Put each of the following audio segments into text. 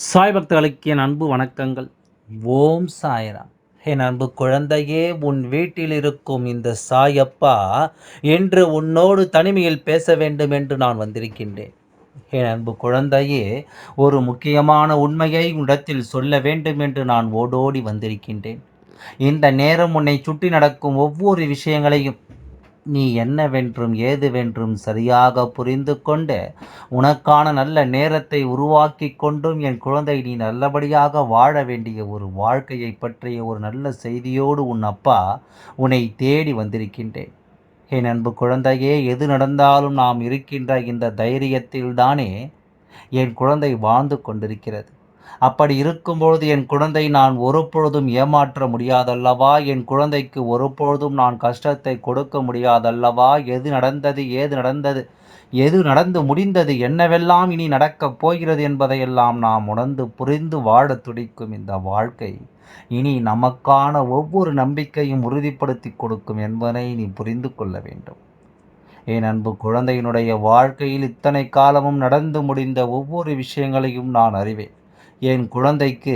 சாய் பக்தர்களுக்கு என் அன்பு வணக்கங்கள். ஓம் சாய்ராம். என் அன்பு குழந்தையே, உன் வீட்டில் இருக்கும் இந்த சாயப்பா என்று உன்னோடு தனிமையில் பேச வேண்டும் என்று நான் வந்திருக்கின்றேன். என் அன்பு குழந்தையே, ஒரு முக்கியமான உண்மையை உன்னிடத்தில் சொல்ல வேண்டும் என்று நான் ஓடோடி வந்திருக்கின்றேன். இந்த நேரம் உன்னை சுற்றி நடக்கும் ஒவ்வொரு விஷயங்களையும் நீ என்னவென்றும் ஏதுவென்றும் சரியாக புரிந்து கொண்டு உனக்கான நல்ல நேரத்தை உருவாக்கி கொண்டும் என் குழந்தை நீ நல்லபடியாக வாழ வேண்டிய ஒரு வாழ்க்கையை பற்றிய ஒரு நல்ல செய்தியோடு உன் அப்பா உன்னை தேடி வந்திருக்கின்றேன். என் அன்பு குழந்தையே, எது நடந்தாலும் நாம் இருக்கின்ற இந்த தைரியத்தில்தானே என் குழந்தை வாழ்ந்து கொண்டிருக்கிறது. அப்படி இருக்கும்பொழுது என் குழந்தை நான் ஒருபொழுதும் ஏமாற்ற முடியாதல்லவா? என் குழந்தைக்கு ஒருபொழுதும் நான் கஷ்டத்தை கொடுக்க முடியாதல்லவா? எது நடந்தது, ஏது நடந்தது, எது நடந்து முடிந்தது, என்னவெல்லாம் இனி நடக்கப் போகிறது என்பதையெல்லாம் நாம் உணர்ந்து புரிந்து வாழத் துடிக்கும் இந்த வாழ்க்கை இனி நமக்கான ஒவ்வொரு நம்பிக்கையும் உறுதிப்படுத்தி கொடுக்கும் என்பதை நீ புரிந்து கொள்ள வேண்டும். என் அன்பு குழந்தையினுடைய வாழ்க்கையில் இத்தனை காலமும் நடந்து முடிந்த ஒவ்வொரு விஷயங்களையும் நான் அறிவேன். என் குழந்தைக்கு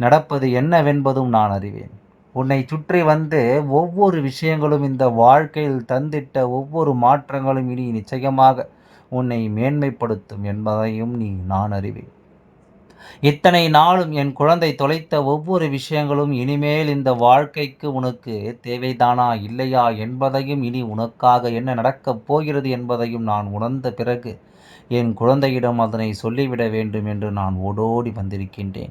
நடப்பது என்னவென்பதும் நான் அறிவேன். உன்னை சுற்றி வந்து ஒவ்வொரு விஷயங்களும் இந்த வாழ்க்கையில் தந்திட்ட ஒவ்வொரு மாற்றங்களும் இனி நிச்சயமாக உன்னை மேன்மைப்படுத்தும் என்பதையும் நான் அறிவேன். இத்தனை நாளும் என் குழந்தை தொலைத்த ஒவ்வொரு விஷயங்களும் இனிமேல் இந்த வாழ்க்கைக்கு உனக்கு தேவைதானா இல்லையா என்பதையும் இனி உனக்காக என்ன நடக்கப் போகிறது என்பதையும் நான் உணர்ந்த பிறகு என் குழந்தையிடம் அதனை சொல்லிவிட வேண்டும் என்று நான் ஓடோடி வந்திருக்கின்றேன்.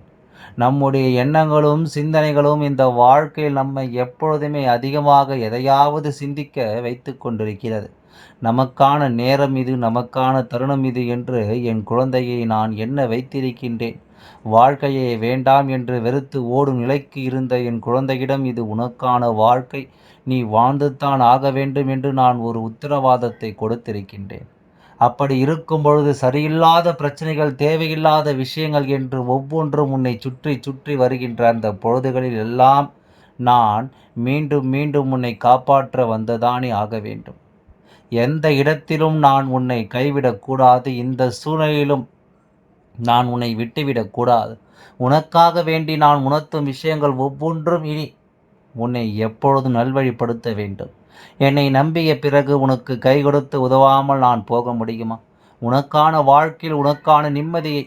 நம்முடைய எண்ணங்களும் சிந்தனைகளும் இந்த வாழ்க்கையில் நம்மை எப்பொழுதுமே அதிகமாக எதையாவது சிந்திக்க வைத்து கொண்டிருக்கிறது. நமக்கான நேரம் இது, நமக்கான தருணம் இது என்று என் குழந்தையை நான் எண்ண வைத்திருக்கின்றேன். வாழ்க்கையை வேண்டாம் என்று வெறுத்து ஓடும் நிலைக்கு இருந்த என் குழந்தையிடம் இது உனக்கான வாழ்க்கை, நீ வாழ்ந்துத்தான் ஆக வேண்டும் என்று நான் ஒரு உத்தரவாதத்தை கொடுத்திருக்கின்றேன். அப்படி இருக்கும் பொழுது சரியில்லாத பிரச்சனைகள், தேவையில்லாத விஷயங்கள் என்று ஒவ்வொன்றும் உன்னை சுற்றி சுற்றி வருகின்ற அந்த பொழுதுகளில் எல்லாம் நான் மீண்டும் மீண்டும் உன்னை காப்பாற்ற வந்துதானே ஆக வேண்டும். எந்த இடத்திலும் நான் உன்னை கைவிடக்கூடாது. இந்த சூழ்நிலையிலும் நான் உன்னை விட்டுவிடக்கூடாது. உனக்காக வேண்டி நான் உணர்த்தும் விஷயங்கள் ஒவ்வொன்றும் இனி உன்னை எப்பொழுதும் நல்வழிப்படுத்த வேண்டும். என்னை நம்பிய பிறகு உனக்கு கை கொடுத்து உதவாமல் நான் போக முடியுமா? உனக்கான வாழ்க்கையில் உனக்கான நிம்மதியை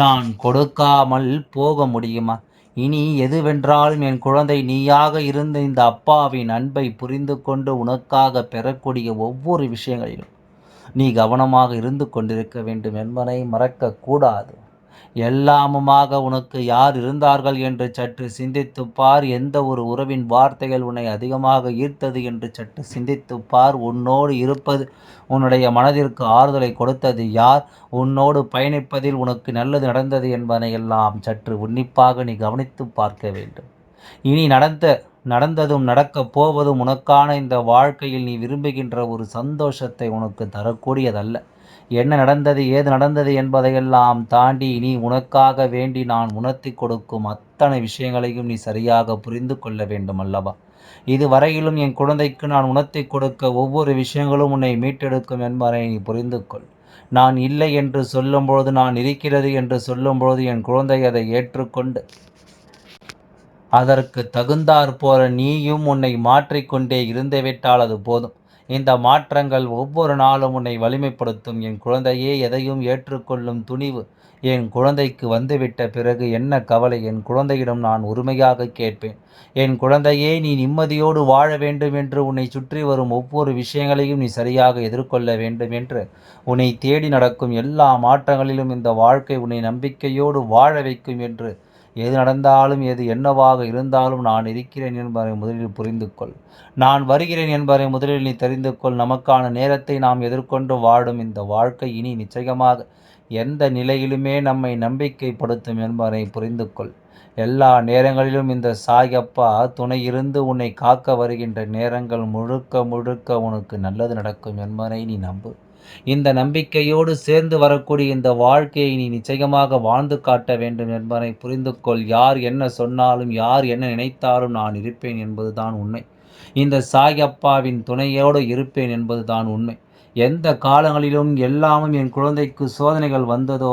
நான் கொடுக்காமல் போக முடியுமா? இனி எதுவென்றாலும் என் குழந்தை நீயாக இருந்த இந்த அப்பாவின் அன்பை புரிந்து கொண்டு உனக்காக பெறக்கூடிய ஒவ்வொரு விஷயங்களிலும் நீ கவனமாக இருந்து கொண்டிருக்க வேண்டும் என்பதை மறக்கக்கூடாது. எல்லாமுமாக உனக்கு யார் இருந்தார்கள் என்று சற்று சிந்தித்துப் பார். எந்த ஒரு உறவின் வார்த்தைகள் உன்னை அதிகமாக ஈர்த்தது என்று சற்று சிந்தித்துப் பார். உன்னோடு இருப்பது, உன்னுடைய மனதிற்கு ஆறுதலை கொடுத்தது யார்? உன்னோடு பயணிப்பதில் உனக்கு நல்லது நடந்தது என்பதை எல்லாம் சற்று உன்னிப்பாக நீ கவனித்து பார்க்க வேண்டும். இனி நடந்ததும் நடக்கப் போவதும் உனக்கான இந்த வாழ்க்கையில் நீ விரும்புகின்ற ஒரு சந்தோஷத்தை உனக்கு தரக்கூடியதல்ல. என்ன நடந்தது, ஏது நடந்தது என்பதையெல்லாம் தாண்டி இனி உனக்காக வேண்டி நான் உணர்த்தி கொடுக்கும் அத்தனை விஷயங்களையும் நீ சரியாக புரிந்து கொள்ள வேண்டும் அல்லவா? இதுவரையிலும் என் குழந்தைக்கு நான் உணர்த்தி கொடுக்க ஒவ்வொரு விஷயங்களும் உன்னை மீட்டெடுக்கும் என்பதை நீ புரிந்து கொள். நான் இல்லை என்று சொல்லும்பொழுது, நான் இருக்கிறது என்று சொல்லும்பொழுது என் குழந்தை அதை ஏற்றுக்கொண்டு அதற்கு தகுந்தாற்போல நீயும் உன்னை மாற்றிக்கொண்டே இருந்துவிட்டால் அது போதும். இந்த மாற்றங்கள் ஒவ்வொரு நாளும் உன்னை வலிமைப்படுத்தும். என் குழந்தையே, எதையும் ஏற்றுக்கொள்ளும் துணிவு என் குழந்தைக்கு வந்துவிட்ட பிறகு என்ன கவலை? என் குழந்தையிடம் நான் உரிமையாக கேட்பேன். என் குழந்தையே, நீ நிம்மதியோடு வாழ வேண்டும் என்று உன்னை சுற்றி வரும் ஒவ்வொரு விஷயங்களையும் நீ சரியாக எதிர்கொள்ள வேண்டும் என்று உன்னை தேடி நடக்கும் எல்லா மாற்றங்களிலும் இந்த வாழ்க்கை உன்னை நம்பிக்கையோடு வாழ வைக்கும் என்று எது நடந்தாலும் எது என்னவாக இருந்தாலும் நான் இருக்கிறேன் என்பதை முதலில் புரிந்து கொள். நான் வருகிறேன் என்பதை முதலில் நீ தெரிந்து கொள். நமக்கான நேரத்தை நாம் எதிர்கொண்டு வாழும் இந்த வாழ்க்கை இனி நிச்சயமாக எந்த நிலையிலுமே நம்மை நம்பிக்கைப்படுத்தும் என்பதை புரிந்து கொள். எல்லா நேரங்களிலும் இந்த சாயப்பா துணை இருந்து உன்னை காக்க வருகின்ற நேரங்கள் முழுக்க முழுக்க உனக்கு நல்லது நடக்கும் என்பதை நீ நம்பு. இந்த நம்பிக்கையோடு சேர்ந்து வரக்கூடிய இந்த வாழ்க்கையை நீ நிச்சயமாக வாழ்ந்து காட்ட வேண்டும் என்பதை புரிந்து கொள். யார் என்ன சொன்னாலும், யார் என்ன நினைத்தாலும் நான் இருப்பேன் என்பதுதான் உண்மை. இந்த சாயப்பாவின் துணையோடு இருப்பேன் என்பதுதான் உண்மை. எந்த காலங்களிலும் எல்லாமும் என் குழந்தைக்கு சோதனைகள் வந்ததோ,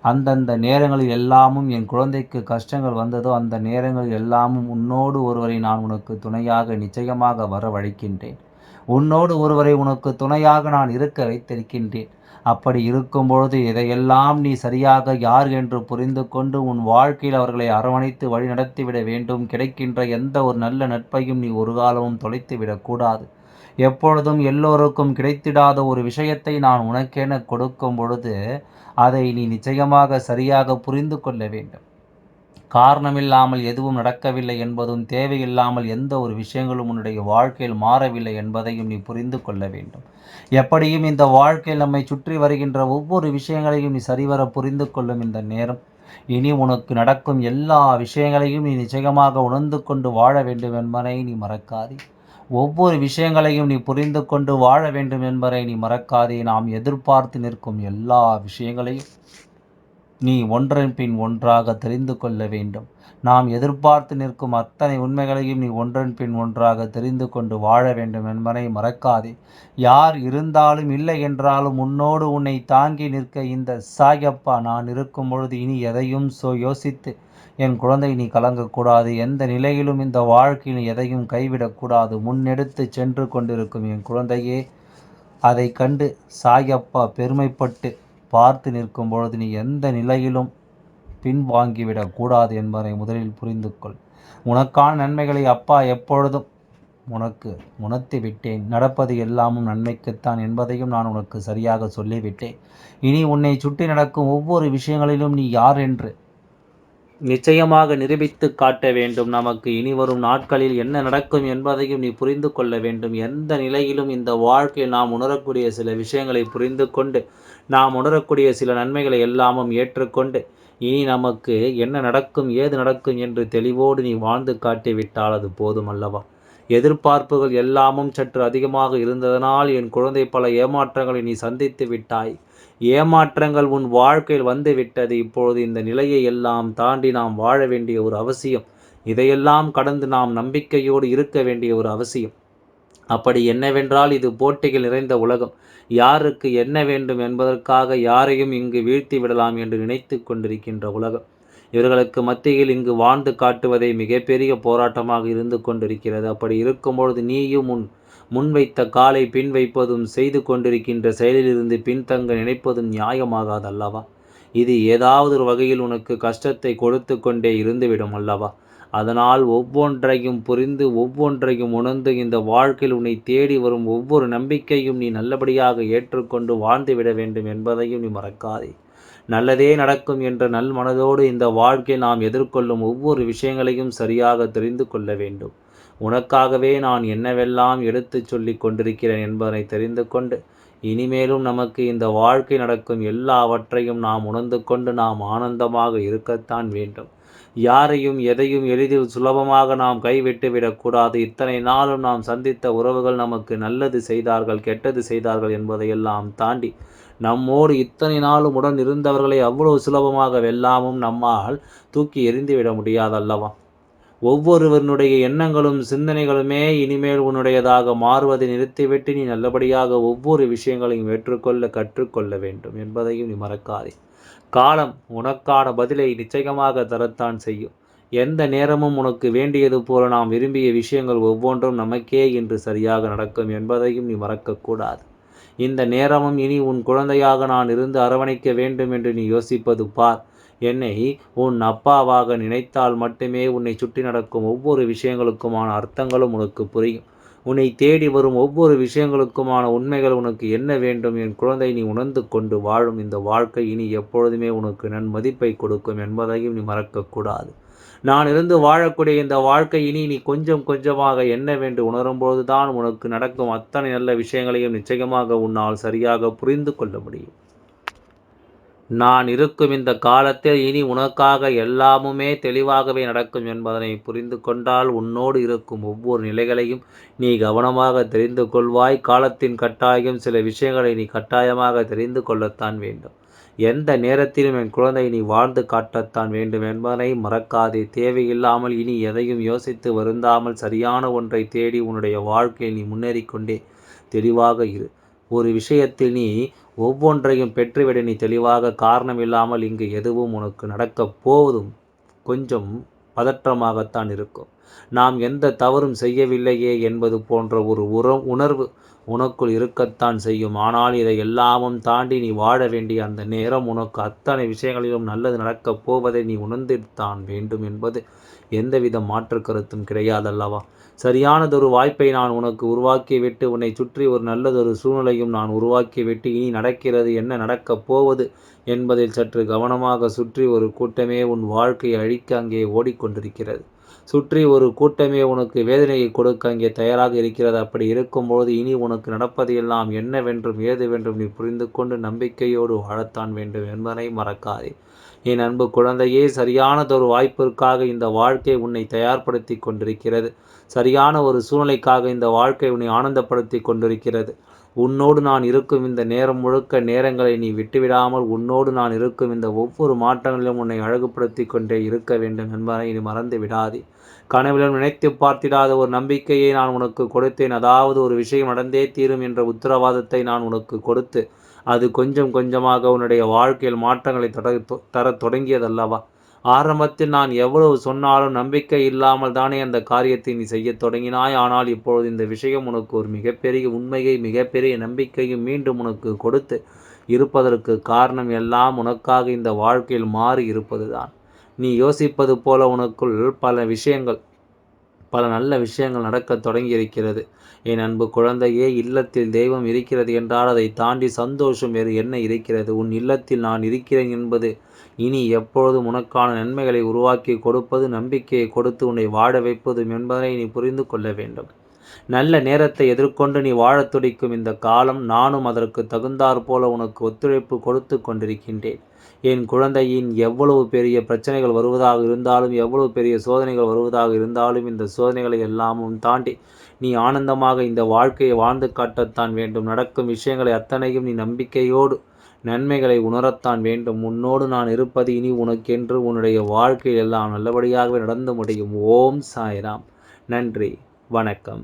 அந்தந்த நேரங்களில் எல்லாமும் என் குழந்தைக்கு கஷ்டங்கள் வந்ததோ, அந்த நேரங்களில் எல்லாமும் உன்னோடு ஒருவரை நான் உனக்கு துணையாக நிச்சயமாக வரவழைக்கின்றேன். உன்னோடு ஒருவரை உனக்கு துணையாக நான் இருக்க வைத்திருக்கின்றேன். அப்படி இருக்கும்பொழுது இதையெல்லாம் நீ சரியாக யார் என்று புரிந்து கொண்டு உன் வாழ்க்கையில் அவர்களை அரவணைத்து வழிநடத்திவிட வேண்டும். கிடைக்கின்ற எந்த ஒரு நல்ல நட்பையும் நீ ஒரு காலமும் தொலைத்துவிடக்கூடாது. எப்பொழுதும் எல்லோருக்கும் கிடைத்திடாத ஒரு விஷயத்தை நான் உனக்கென கொடுக்கும் பொழுது அதை நீ நிச்சயமாக சரியாக புரிந்து கொள்ள வேண்டும். காரணமில்லாமல் எதுவும் நடக்கவில்லை என்பதும், தேவையில்லாமல் எந்த ஒரு விஷயங்களும் உன்னுடைய வாழ்க்கையில் மாறவில்லை என்பதையும் நீ புரிந்து கொள்ள வேண்டும். எப்படியும் இந்த வாழ்க்கையில் நம்மை சுற்றி வருகின்ற ஒவ்வொரு விஷயங்களையும் நீ சரிவர புரிந்து கொள்ளும் இந்த நேரம். இனி உனக்கு நடக்கும் எல்லா விஷயங்களையும் நீ நிச்சயமாக உணர்ந்து கொண்டு வாழ வேண்டும் என்பதை நீ மறக்காதே. ஒவ்வொரு விஷயங்களையும் நீ புரிந்து கொண்டு வாழ வேண்டும் என்பதை நீ மறக்காதே. நாம் எதிர்பார்த்து நிற்கும் எல்லா விஷயங்களையும் நீ ஒன்றன் பின் ஒன்றாக தெரிந்து கொள்ள வேண்டும். நாம் எதிர்பார்த்து நிற்கும் அத்தனை உண்மைகளையும் நீ ஒன்றன் பின் ஒன்றாக தெரிந்து கொண்டு வாழ வேண்டும் என்பதை மறக்காதே. யார் இருந்தாலும் இல்லை என்றாலும் உன்னோடு உன்னை தாங்கி நிற்க இந்த சாயப்பா நான் இருக்கும் பொழுது இனி எதையும் யோசித்து என் குழந்தை நீ கலங்கக்கூடாது. எந்த நிலையிலும் இந்த வாழ்க்கையில் எதையும் கைவிடக்கூடாது. முன்னெடுத்து சென்று கொண்டிருக்கும் என் குழந்தையே, அதை கண்டு சாயப்பா பெருமைப்பட்டு பார்த்து நிற்கும் பொழுது நீ எந்த நிலையிலும் பின்வாங்கிவிடக் கூடாது என்பதை முதலில் புரிந்து கொள். உனக்கான நன்மைகளை அப்பா எப்பொழுதும் உனக்கு உணர்த்தி விட்டேன். நடப்பது எல்லாமும் நன்மைக்குத்தான் என்பதையும் நான் உனக்கு சரியாக சொல்லிவிட்டேன். இனி உன்னை சுற்றி நடக்கும் ஒவ்வொரு விஷயங்களிலும் நீ யார் என்று நிச்சயமாக நிரூபித்து காட்ட வேண்டும். நமக்கு இனி வரும் நாட்களில் என்ன நடக்கும் என்பதையும் நீ புரிந்து கொள்ள வேண்டும். எந்த நிலையிலும் இந்த வாழ்க்கையில் நாம் உணரக்கூடிய சில விஷயங்களை புரிந்து கொண்டு, நாம் உணரக்கூடிய சில நன்மைகளை எல்லாமும் ஏற்றுக்கொண்டு, இனி நமக்கு என்ன நடக்கும் ஏது நடக்கும் என்று தெளிவோடு நீ வாழ்ந்து காட்டிவிட்டால் அது போதும் அல்லவா? எதிர்பார்ப்புகள் எல்லாமும் சற்று அதிகமாக இருந்ததனால் என் குழந்தை பல ஏமாற்றங்களை நீ சந்தித்து விட்டாய். ஏமாற்றங்கள் உன் வாழ்க்கையில் வந்து விட்டது. இப்பொழுது இந்த நிலையை எல்லாம் தாண்டி நாம் வாழ வேண்டிய ஒரு அவசியம். இதையெல்லாம் கடந்து நாம் நம்பிக்கையோடு இருக்க வேண்டிய ஒரு அவசியம். அப்படி என்னவென்றால் இது போட்டிகள் நிறைந்த உலகம். யாருக்கு என்ன வேண்டும் என்பதற்காக யாரையும் இங்கு வீழ்த்தி விடலாம் என்று நினைத்து கொண்டிருக்கின்ற உலகம். இவர்களுக்கு மத்தியில் இங்கு வாழ்ந்து காட்டுவதே மிகப்பெரிய போராட்டமாக இருந்து கொண்டிருக்கிறது. அப்படி இருக்கும்பொழுது நீயும் முன்வைத்த காலை பின் வைப்பதும், செய்து கொண்டிருக்கின்ற செயலிலிருந்து பின்தங்க நினைப்பதும் நியாயமாகாது அல்லவா? இது ஏதாவது ஒரு வகையில் உனக்கு கஷ்டத்தை கொடுத்து கொண்டே இருந்துவிடும் அல்லவா? அதனால் ஒவ்வொன்றையும் புரிந்து, ஒவ்வொன்றையும் உணர்ந்து, இந்த வாழ்க்கையில் உன்னை தேடி வரும் ஒவ்வொரு நம்பிக்கையும் நீ நல்லபடியாக ஏற்றுக்கொண்டு வாழ்ந்துவிட வேண்டும் என்பதையும் நீ மறக்காதே. நல்லதே நடக்கும் என்ற நல் மனதோடு இந்த வாழ்க்கை நாம் எதிர்கொள்ளும் ஒவ்வொரு விஷயங்களையும் சரியாக தெரிந்து கொள்ள வேண்டும். உனக்காகவே நான் என்னவெல்லாம் எடுத்துச் சொல்லிக் கொண்டிருக்கிறேன் என்பதனை தெரிந்து கொண்டு, இனிமேலும் நமக்கு இந்த வாழ்க்கை நடக்கும் எல்லாவற்றையும் நாம் உணர்ந்து கொண்டு நாம் ஆனந்தமாக இருக்கத்தான் வேண்டும். யாரையும் எதையும் எளிதில் சுலபமாக நாம் கைவிட்டுவிடக்கூடாது. இத்தனை நாளும் நாம் சந்தித்த உறவுகள் நமக்கு நல்லது செய்தார்கள், கெட்டது செய்தார்கள் என்பதையெல்லாம் தாண்டி நம்மோடு இத்தனை நாளும் உடன் இருந்தவர்களை அவ்வளவு சுலபமாக வெல்லாமும் நம்மால் தூக்கி எறிந்துவிட முடியாதல்லவா? ஒவ்வொருவனுடைய எண்ணங்களும் சிந்தனைகளுமே இனிமேல் உன்னுடையதாக மாறுவதை நிறுத்திவிட்டு நீ நல்லபடியாக ஒவ்வொரு விஷயங்களையும் ஏற்றுக்கொள்ள கற்றுக்கொள்ள வேண்டும் என்பதையும் நீ மறக்காதே. காலம் உனக்கான பதிலை நிச்சயமாக தரத்தான் செய்யும். எந்த நேரமும் உனக்கு வேண்டியது போல நாம் விரும்பிய விஷயங்கள் ஒவ்வொன்றும் நமக்கே இன்று சரியாக நடக்கும் என்பதையும் நீ மறக்கக்கூடாது. இந்த நேரமும் இனி உன் குழந்தையாக நான் இருந்து அரவணைக்க வேண்டும் என்று நீ யோசிப்பது பார். என்னை உன் அப்பாவாக நினைத்தால் மட்டுமே உன்னை சுற்றி நடக்கும் ஒவ்வொரு விஷயங்களுக்குமான அர்த்தங்களும் உனக்கு புரியும். உன்னை தேடி வரும் ஒவ்வொரு விஷயங்களுக்குமான உண்மைகள் உனக்கு என்ன வேண்டும் என் குழந்தை நீ உணர்ந்து கொண்டு வாழும் இந்த வாழ்க்கை இனி எப்பொழுதுமே உனக்கு நன்மதிப்பை கொடுக்கும் என்பதையும் நீ மறக்கக்கூடாது. நான் இருந்து வாழக்கூடிய இந்த வாழ்க்கை இனி நீ கொஞ்சம் கொஞ்சமாக என்னவென்று உணரும்போது தான் உனக்கு நடக்கும் அத்தனை நல்ல விஷயங்களையும் நிச்சயமாக உன்னால் சரியாக புரிந்து கொள்ள முடியும். நான் இருக்கும் இந்த காலத்தில் இனி உனக்காக எல்லாமுமே தெளிவாகவே நடக்கும் என்பதனை புரிந்து கொண்டால் உன்னோடு இருக்கும் ஒவ்வொரு நிலைகளையும் நீ கவனமாக தெரிந்து கொள்வாய். காலத்தின் கட்டாயம் சில விஷயங்களை நீ கட்டாயமாக தெரிந்து கொள்ளத்தான் வேண்டும். எந்த நேரத்திலும் என் குழந்தை நீ வாழ்ந்து காட்டத்தான் வேண்டும் என்பதனை மறக்காதே. தேவையில்லாமல் இனி எதையும் யோசித்து வருந்தாமல் சரியான ஒன்றை தேடி உன்னுடைய வாழ்க்கையில் நீ முன்னேறிக்கொண்டே தெளிவாக இரு. ஒரு விஷயத்தில் நீ ஒவ்வொன்றையும் பெற்றுவிட நீ தெளிவாக காரணம் இல்லாமல் இங்கு எதுவும் உனக்கு நடக்கப் போவதும் கொஞ்சம் பதற்றமாகத்தான் இருக்கும். நாம் எந்த தவறும் செய்யவில்லையே என்பது போன்ற ஒரு உணர்வு உனக்குள் இருக்கத்தான் செய்யும். ஆனால் இதை எல்லாமும் தாண்டி நீ வாழ வேண்டிய அந்த நேரம் உனக்கு அத்தனை விஷயங்களிலும் நல்லது நடக்கப் போவதை நீ உணர்ந்துத்தான் வேண்டும் என்பது எந்தவித மாற்று கருத்தும் கிடையாதல்லவா? சரியானதொரு வாய்ப்பை நான் உனக்கு உருவாக்கிவிட்டு உன்னை சுற்றி ஒரு நல்லதொரு சூழ்நிலையும் நான் உருவாக்கிவிட்டு இனி நடக்கிறது என்ன நடக்கப் போவது என்பதில் சற்று கவனமாக சுற்றி ஒரு கூட்டமே உன் வாழ்க்கையை அழிக்க அங்கே ஓடிக்கொண்டிருக்கிறது. சுற்றி ஒரு கூட்டமே உனக்கு வேதனையை கொடுக்க அங்கே தயாராக இருக்கிறது. அப்படி இருக்கும்போது இனி உனக்கு நடப்பது எல்லாம் என்னவென்றும் ஏதுவென்றும் நீ புரிந்து கொண்டு நம்பிக்கையோடு வாழத்தான் வேண்டும் என்பதை மறக்காதே. என் அன்பு குழந்தையே, சரியானதொரு வாய்ப்பிற்காக இந்த வாழ்க்கை உன்னை தயார்படுத்தி கொண்டிருக்கிறது. சரியான ஒரு சூழ்நிலைக்காக இந்த வாழ்க்கை உன்னை ஆனந்தப்படுத்தி கொண்டிருக்கிறது. உன்னோடு நான் இருக்கும் இந்த நேரம் முழுக்க நேரங்களை நீ விட்டுவிடாமல் உன்னோடு நான் இருக்கும் இந்த ஒவ்வொரு மாற்றங்களிலும் உன்னை அழகுபடுத்தி கொண்டே இருக்க வேண்டும் என்பதை நீ மறந்து விடாதே. கனவிலும் நினைத்து பார்த்திடாத ஒரு நம்பிக்கையை நான் உனக்கு கொடுத்தேன். அதாவது ஒரு விஷயம் நடந்தே தீரும் என்ற உத்தரவாதத்தை நான் உனக்கு கொடுத்து அது கொஞ்சம் கொஞ்சமாக உன்னுடைய வாழ்க்கையில் மாற்றங்களை தர தொடங்கியதல்லவா? ஆரம்பத்தில் நான் எவ்வளவு சொன்னாலும் நம்பிக்கை இல்லாமல் தானே அந்த காரியத்தை நீ செய்யத் தொடங்கினாய். ஆனால் இப்பொழுது இந்த விஷயம் உனக்கு ஒரு மிகப்பெரிய உண்மையை மிகப்பெரிய நம்பிக்கையும் மீண்டும் உனக்கு கொடுத்து இருப்பதற்கு காரணம் எல்லாம் உனக்காக இந்த வாழ்க்கையில் மாறி இருப்பதுதான். நீ யோசிப்பது போல உனக்குள் பல நல்ல விஷயங்கள் நடக்கத் தொடங்கியிருக்கிறது. என் அன்பு குழந்தையே, இல்லத்தில் தெய்வம் இருக்கிறது என்றால் அதை தாண்டி சந்தோஷம் வேறு என்ன இருக்கிறது? உன் இல்லத்தில் நான் இருக்கிறேன் என்பது இனி எப்பொழுதும் உனக்கான நன்மைகளை உருவாக்கி கொடுப்பது, நம்பிக்கையை கொடுத்து உன்னை வாழ வைப்பதும் என்பதை நீ புரிந்து கொள்ள வேண்டும். நல்ல நேரத்தை எதிர்கொண்டு நீ வாழத் துடிக்கும் இந்த காலம் நானும் அதற்கு தகுந்தாற் போல உனக்கு ஒத்துழைப்பு கொடுத்து கொண்டிருக்கின்றேன். என் குழந்தையின் எவ்வளவு பெரிய பிரச்சனைகள் வருவதாக இருந்தாலும், எவ்வளவு பெரிய சோதனைகள் வருவதாக இருந்தாலும், இந்த சோதனைகளை எல்லாமும் தாண்டி நீ ஆனந்தமாக இந்த வாழ்க்கையை வாழ்ந்து காட்டத்தான் வேண்டும். நடக்கும் விஷயங்களை அத்தனையும் நீ நம்பிக்கையோடு நன்மைகளை உணரத்தான் வேண்டும். உன்னோடு நான் இருப்பது இனி உனக்கென்று உன்னுடைய வாழ்க்கையில் எல்லாம் நல்லபடியாகவே நடந்து முடியும். ஓம் சாய்ராம். நன்றி. வணக்கம்.